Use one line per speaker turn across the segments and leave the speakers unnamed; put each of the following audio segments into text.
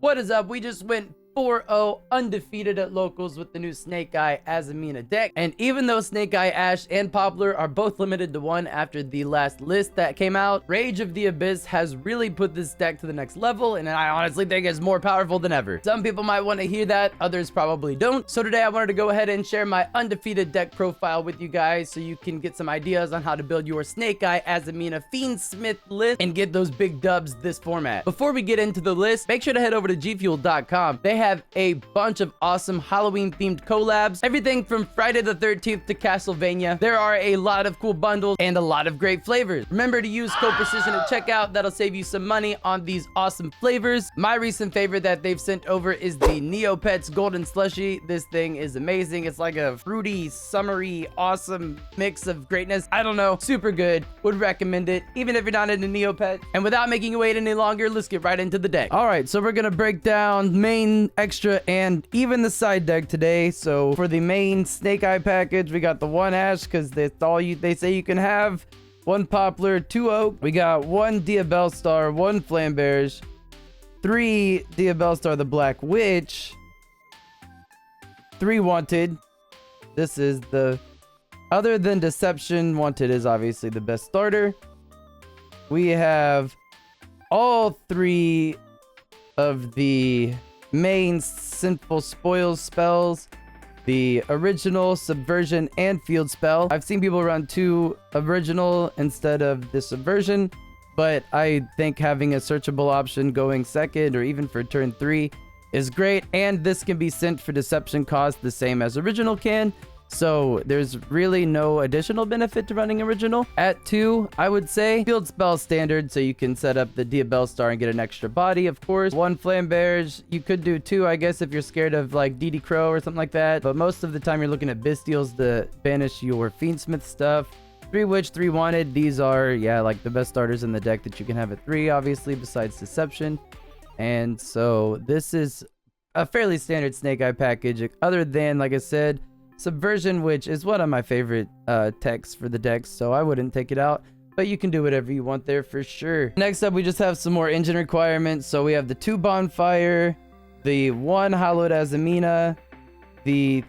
What is up? We just went 4-0 undefeated at locals with the new Snake Eye Azamina deck. And even though Snake Eye Ash and Poplar are both limited to 1 after the last list that came out, Rage of the Abyss has really put this deck to the next level, and I honestly think it's more powerful than ever. Some people might want to hear that, others probably don't. So today I wanted to go ahead and share my undefeated deck profile with you guys so you can get some ideas on how to build your Snake Eye Azamina Fiendsmith list and get those big dubs this format. Before we get into the list, make sure to head over to gfuel.com. They have a bunch of awesome Halloween themed collabs, everything from Friday the 13th to Castlevania. There are a lot of cool bundles and a lot of great flavors. Remember to use code Precision at checkout. That'll save you some money on these awesome flavors. My recent favorite that they've sent over is the Neopets Golden Slushy. This thing is amazing. It's like a fruity, summery, awesome mix of greatness. I don't know, super good. Would recommend it, even if you're not into Neopet. And without making you wait any longer, let's get right into the deck. All right, so we're gonna break down main, extra, and even the side deck today. So for the main Snake Eye package, we got the 1 Ash because that's all they say you can have, 1 Poplar, 2 Oak. We got 1 Diabellstar, 1 Flamberge, 3 Diabellstar the Black Witch, 3 Wanted. This is the, other than Deception, Wanted is obviously the best starter. We have all 3 of the main Sinful Spoils spells, the original, subversion, and field spell. I've seen people run 2 original instead of the subversion, but I think having a searchable option going second or even for turn 3 is great, and this can be sent for deception cost the same as original can. So there's really no additional benefit to running original. At 2, I would say field spell standard, so you can set up the Diabellstar and get an extra body, of course. 1 Flamberge, you could do 2, I guess, if you're scared of like DD Crow or something like that. But most of the time you're looking at Bestials to banish your Fiendsmith stuff. 3 Witch, 3 Wanted. These are, yeah, like the best starters in the deck that you can have at 3, obviously, besides Deception. And so this is a fairly standard Snake Eye package, other than, like I said, Subversion, which is one of my favorite techs for the decks, so I wouldn't take it out, but you can do whatever you want there for sure. Next up, we just have some more engine requirements. So we have the 2 Bonfire, the 1 Hallowed Azamina, the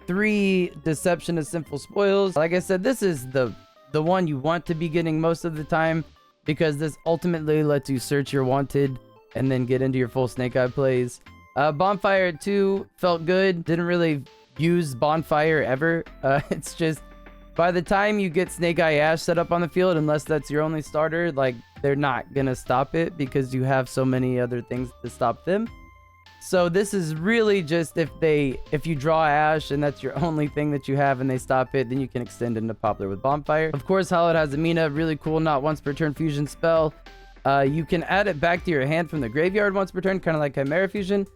3 Deception of Sinful Spoils. Like I said, this is the one you want to be getting most of the time, because this ultimately lets you search your Wanted and then get into your full Snake Eye plays. Bonfire 2 felt good. Didn't really use Bonfire ever. It's just by the time you get Snake Eye Ash set up on the field, unless that's your only starter, like, they're not gonna stop it because you have so many other things to stop them. So this is really just if you draw Ash and that's your only thing that you have and they stop it, then you can extend into Poplar with Bonfire. Of course, Hallowed Azamina, really cool, not once per turn fusion spell. You can add it back to your hand from the graveyard once per turn, kind of like Chimera Fusion.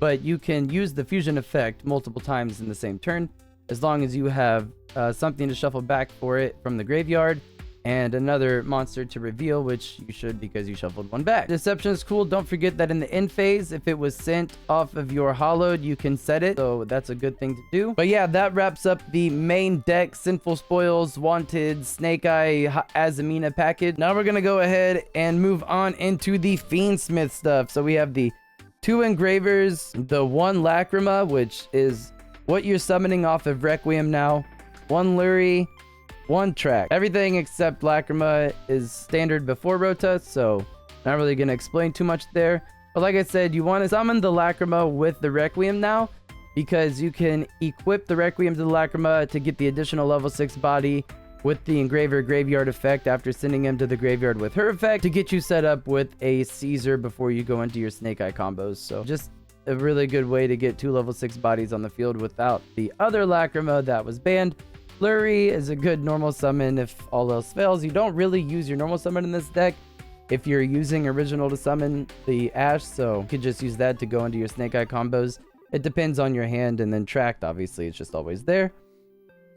But you can use the fusion effect multiple times in the same turn, as long as you have something to shuffle back for it from the graveyard and another monster to reveal, which you should because you shuffled 1 back. Deception is cool. Don't forget that in the end phase, if it was sent off of your hollowed, you can set it. So that's a good thing to do. But yeah, that wraps up the main deck Sinful Spoils, Wanted, Snake Eye, Azamina package. Now we're going to go ahead and move on into the Fiendsmith stuff. So we have the 2 Engravers, the 1 Lacrima, which is what you're summoning off of Requiem now, 1 Lurie, 1 Track. Everything except Lacrima is standard before Rota, so not really going to explain too much there. But like I said, you want to summon the Lacrima with the Requiem now, because you can equip the Requiem to the Lacrima to get the additional level 6 body with the Engraver Graveyard effect after sending him to the graveyard with her effect to get you set up with a Caesar before you go into your Snake Eye combos. So just a really good way to get 2 level 6 bodies on the field without the other Lacrima that was banned. Lurie is a good normal summon if all else fails. You don't really use your normal summon in this deck if you're using original to summon the Ash, so you could just use that to go into your Snake Eye combos. It depends on your hand, and then Tracked, obviously, it's just always there.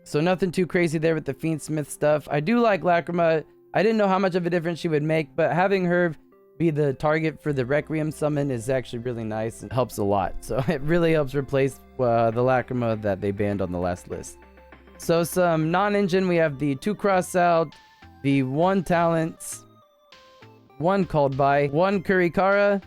So nothing too crazy there with the Fiendsmith stuff. I do like Lacrima. I didn't know how much of a difference she would make, but having her be the target for the Requiem summon is actually really nice and helps a lot. So it really helps replace the Lacrima that they banned on the last list. So some non-engine, we have the 2 Cross Out, the 1 Talents, 1 Called By, 1 Kurikara,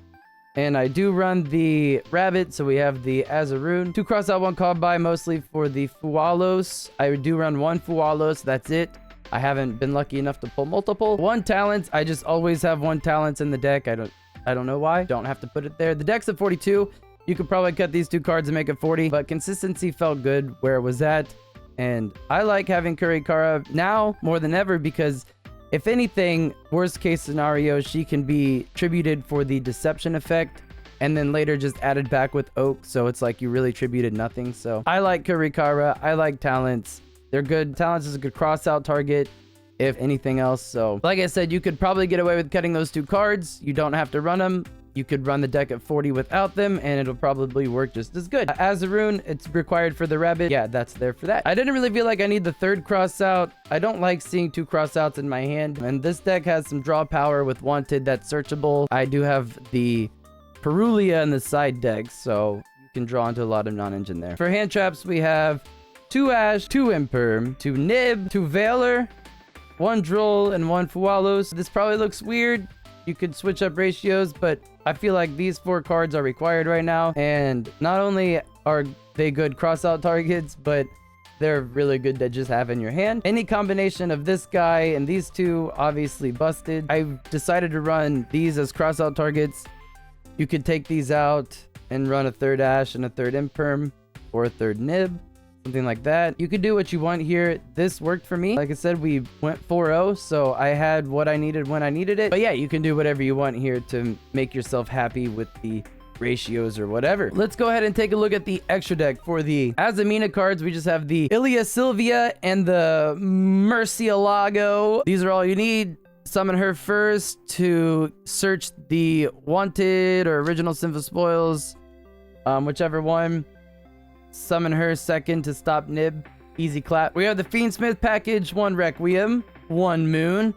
And I do run the rabbit, so we have the Azarune. 2 cross out, 1 call by, mostly for the Fualos. I do run 1 Fualos, that's it. I haven't been lucky enough to pull multiple. 1 talent, I just always have 1 talent in the deck. I don't know why. Don't have to put it there. The deck's at 42. You could probably cut these 2 cards and make it 40, but consistency felt good where it was at. And I like having Kurikara now more than ever because if anything, worst case scenario, she can be tributed for the deception effect and then later just added back with Oak. So it's like you really tributed nothing. So I like Kurikara. I like talents. They're good. Talents is a good cross out target, if anything else. So like I said, you could probably get away with cutting those 2 cards. You don't have to run them. You could run the deck at 40 without them, and it'll probably work just as good. Azarune, it's required for the rabbit. Yeah, that's there for that. I didn't really feel like I need the 3rd cross out. I don't like seeing 2 cross outs in my hand, and this deck has some draw power with Wanted that's searchable. I do have the Perulia in the side deck, so you can draw into a lot of non-engine there. For hand traps, we have 2 Ash, 2 Imperm, 2 Nib, 2 Veiler, 1 Droll, and 1 Fualos. This probably looks weird. You could switch up ratios, but I feel like these 4 cards are required right now. And not only are they good cross-out targets, but they're really good to just have in your hand. Any combination of this guy and these 2 obviously busted. I decided to run these as cross-out targets. You could take these out and run a 3rd Ash and a 3rd Imperm or a 3rd Nib. Something like that. You could do what you want here. This worked for me. Like I said, we went 4-0, so I had what I needed when I needed it. But yeah, you can do whatever you want here to make yourself happy with the ratios or whatever. Let's go ahead and take a look at the extra deck. For the Azamina cards, we just have the Ilia Sylvia and the Murcielago. These are all you need. Summon her first to search the Wanted or Original Sinful Spoils, whichever one. Summon her second to stop Nib. Easy clap. We have the Fiendsmith package. 1 Requiem, 1 Moon,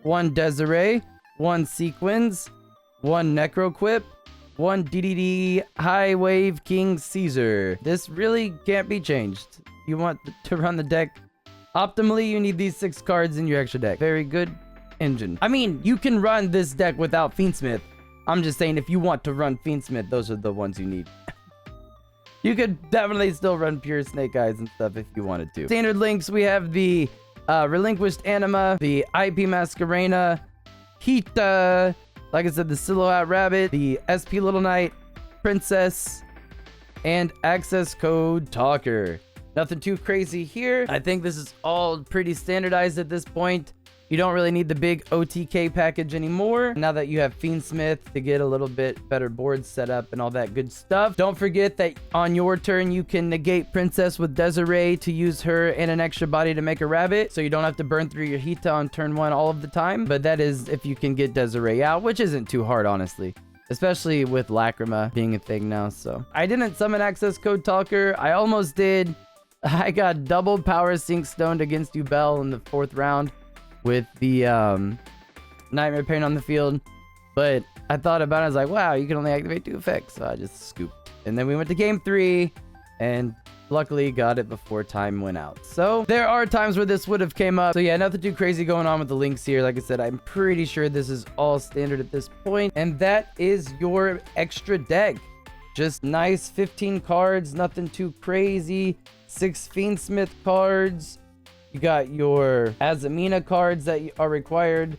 1 Desiree, 1 Sequins, 1 Necroquip, 1 DDD High Wave King Caesar. This really can't be changed. You want to run the deck optimally, you need these 6 cards in your extra deck. Very good engine. I mean, you can run this deck without Fiendsmith. I'm just saying if you want to run Fiendsmith, those are the ones you need. You could definitely still run pure Snake Eyes and stuff if you wanted to. Standard links, we have the Relinquished Anima, the IP Masquerena, Hita, like I said, the Silhouette Rabbit, the SP Little Knight, Princess, and Access Code Talker. Nothing too crazy here. I think this is all pretty standardized at this point. You don't really need the big OTK package anymore now that you have Fiendsmith to get a little bit better board set up and all that good stuff. Don't forget that on your turn, you can negate Princess with Desiree to use her and an extra body to make a rabbit. So you don't have to burn through your Hita on turn 1 all of the time. But that is if you can get Desiree out, which isn't too hard, honestly. Especially with Lacrima being a thing now. So I didn't summon Access Code Talker. I almost did. I got double Power Sync Stoned against Ubel in the 4th round with the Nightmare Pain on the field, but I thought about it. I was like, wow, you can only activate 2 effects, so I just scooped. And then we went to game 3 and luckily got it before time went out. So there are times where this would have came up. So yeah, nothing too crazy going on with the links here. Like I said, I'm pretty sure this is all standard at this point, and that is your extra deck. Just nice 15 cards, nothing too crazy. 6 Fiendsmith cards. You got your Azamina cards that are required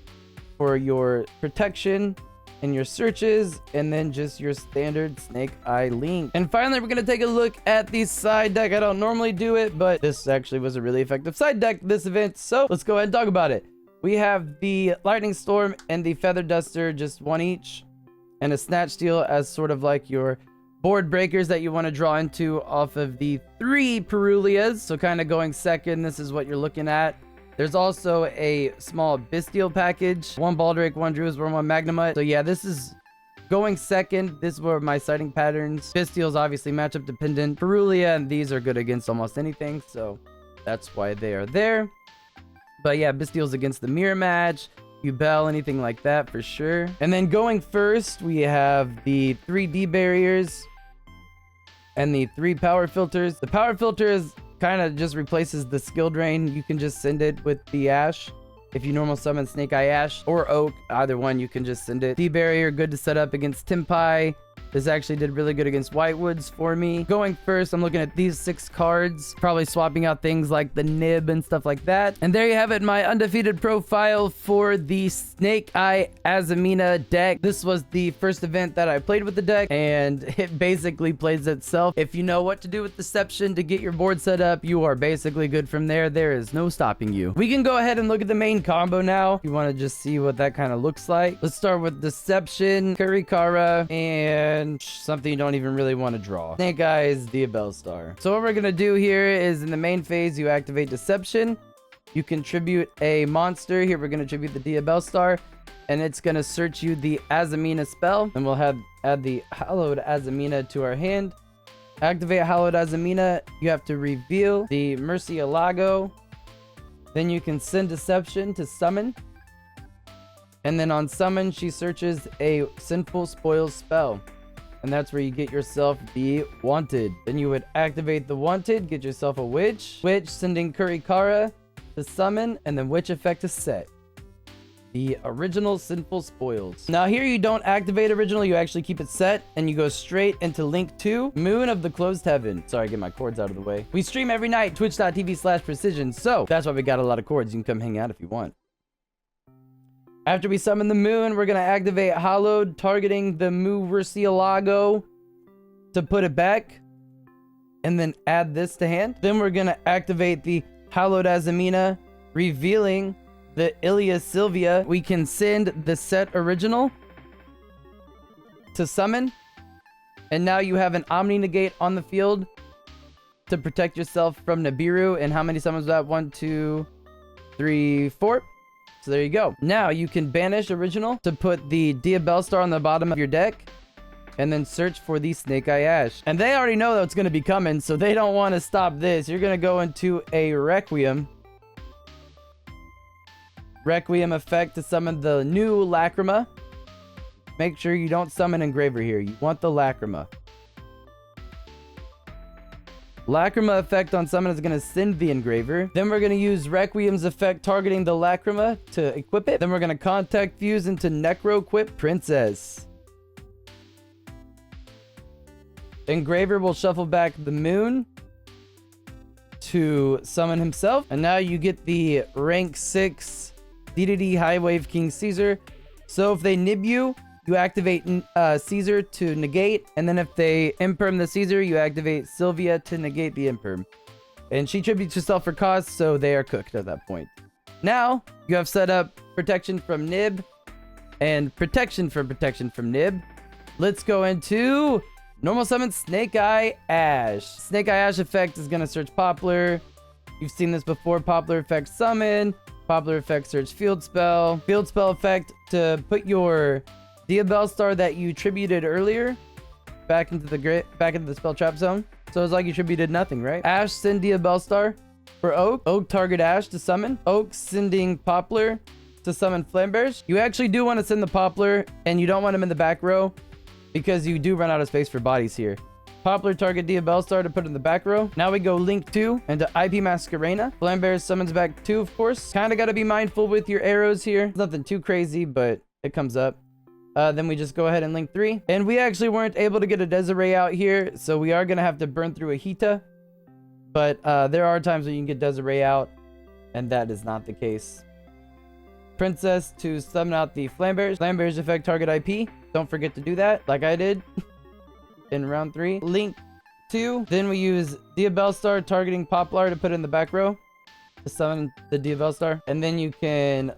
for your protection and your searches, and then just your standard Snake Eye link. And finally, we're going to take a look at the side deck. I don't normally do it, but this actually was a really effective side deck this event, so let's go ahead and talk about it. We have the Lightning Storm and the Feather Duster, just 1 each, and a Snatch Steal as sort of like your board breakers that you want to draw into off of the 3 Perulias. So kind of going second, this is what you're looking at. There's also a small Bestial package, 1 Baldrake, 1 Druisworm, 1 Magnemite. So yeah, this is going second. This were my sighting patterns. Bestial's obviously matchup dependent. Perulia and these are good against almost anything, so that's why they are there. But yeah, Bestial's against the mirror match, Ubel, anything like that for sure. And then going first, we have the 3D barriers and the 3 power filters. The power filters kind of just replaces the skill drain. You can just send it with the Ash. If you normal summon Snake Eye Ash or Oak, either one, you can just send it. D barrier, good to set up against Tempai. This actually did really good against Whitewoods for me. Going first, I'm looking at these 6 cards, probably swapping out things like the nib and stuff like that. And there you have it, my undefeated profile for the Snake Eye Azamina deck. This was the first event that I played with the deck, and it basically plays itself. If you know what to do with Deception to get your board set up, you are basically good from there. There is no stopping you. We can go ahead and look at the main combo now. If you want to just see what that kind of looks like. Let's start with Deception, Kurikara, and something you don't even really want to draw. Snake Eyes, Diabellstar. So what we're going to do here is in the main phase, you activate Deception. You contribute a monster. Here we're going to tribute the Diabellstar, and it's going to search you the Azamina spell. And we'll add the Hallowed Azamina to our hand. Activate Hallowed Azamina. You have to reveal the Murcielago. Then you can send Deception to summon. And then on summon, she searches a Sinful Spoils spell. And that's where you get yourself the Wanted. Then you would activate the Wanted, get yourself a Witch. Witch, sending Kurikara to summon, and then Witch effect to set. The original Sinful Spoils. Now here you don't activate original, you actually keep it set, and you go straight into Link 2, Moon of the Closed Heaven. Sorry, get my cords out of the way. We stream every night, twitch.tv/precision, so that's why we got a lot of cords. You can come hang out if you want. After we summon the Moon, we're going to activate Hallowed, targeting the Murcielago to put it back, and then add this to hand. Then we're going to activate the Hallowed Azamina, revealing the Ilia Sylvia. We can send the set original to summon. And now you have an Omni Negate on the field to protect yourself from Nibiru. And how many summons was that? 1, 2, 3, 4. So there you go. Now you can banish original to put the Diabellstar on the bottom of your deck. And then search for the Snake Eye Ash. And they already know that's going to be coming, so they don't want to stop this. You're going to go into a Requiem. Requiem effect to summon the new Lacrima. Make sure you don't summon Engraver here. You want the Lacrima. Lacrima effect on summon is going to send the Engraver. Then we're going to use Requiem's effect targeting the Lacrima to equip it. Then we're going to Contact Fuse into Necroquip Princess. Engraver will shuffle back the Moon to summon himself. And now you get the rank 6 DDD High Wave King Caesar. So if they nib you, you activate Caesar to negate. And then if they imperm the Caesar, you activate Sylvia to negate the imperm. And she tributes herself for cost, so they are cooked at that point. Now, you have set up protection from nib and protection from nib. Let's go into normal summon Snake Eye Ash. Snake Eye Ash effect is going to search Poplar. You've seen this before. Poplar effect summon. Poplar effect search field spell. Field spell effect to put your Diabellstar that you tributed earlier back into the spell trap zone. So it's like you tributed nothing, right? Ash send Diabellstar for Oak. Oak target Ash to summon. Oak sending Poplar to summon Flambears. You actually do want to send the Poplar, and you don't want him in the back row because you do run out of space for bodies here. Poplar target Diabellstar to put in the back row. Now we go Link 2 into IP Masquerena. Flambears summons back 2, of course. Kind of got to be mindful with your arrows here. Nothing too crazy, but it comes up. Then we just go ahead and Link 3. And we actually weren't able to get a Desiree out here, so we are going to have to burn through a Hita. But there are times when you can get Desiree out, and that is not the case. Princess to summon out the Flambears. Flambears effect target IP. Don't forget to do that, like I did in round 3. Link 2. Then we use Diabellstar targeting Poplar to put in the back row to summon the Diabellstar. And then you can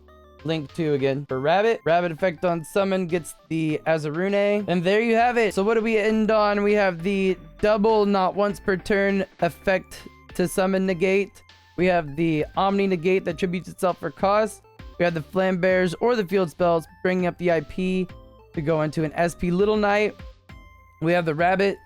Link 2 again for Rabbit. Rabbit effect on summon gets the Azarune. And there you have it. So what do we end on? We have the double not once per turn effect to summon negate. We have the Omni negate that tributes itself for cost. We have the Flambears or the field spells bringing up the IP to go into an SP Little Knight. We have the Rabbit.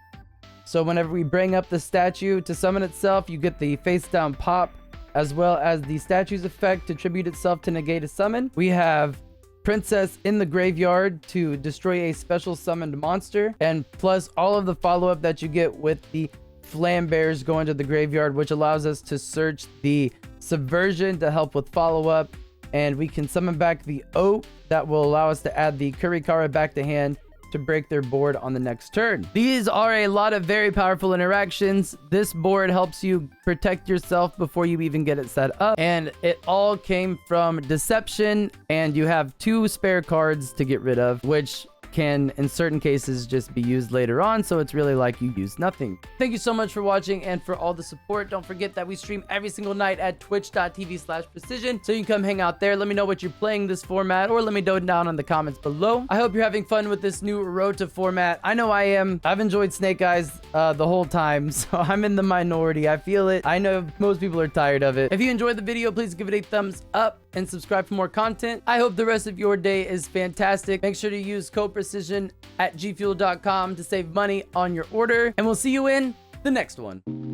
So whenever we bring up the statue to summon itself, you get the face down pop, as well as the statue's effect to tribute itself to negate a summon. We have Princess in the graveyard to destroy a special summoned monster, and plus all of the follow-up that you get with the Flambears going to the graveyard, which allows us to search the Subversion to help with follow-up. And we can summon back the Oak that will allow us to add the Kurikara back to hand to break their board on the next turn. These are a lot of very powerful interactions. This board helps you protect yourself before you even get it set up, and it all came from Deception, and you have 2 spare cards to get rid of, which can in certain cases just be used later on, so it's really like you use nothing. Thank you so much for watching and for all the support. Don't forget that we stream every single night at twitch.tv/precision, so you can come hang out there. Let me know what you're playing this format, or let me know down in the comments below. I hope you're having fun with this new ROTA format. I know I am. I've enjoyed Snake Eyes the whole time, so I'm in the minority. I feel it. I know most people are tired of it. If you enjoyed the video, please give it a thumbs up and subscribe for more content. I hope the rest of your day is fantastic. Make sure to use code precision at gfuel.com to save money on your order, and we'll see you in the next one.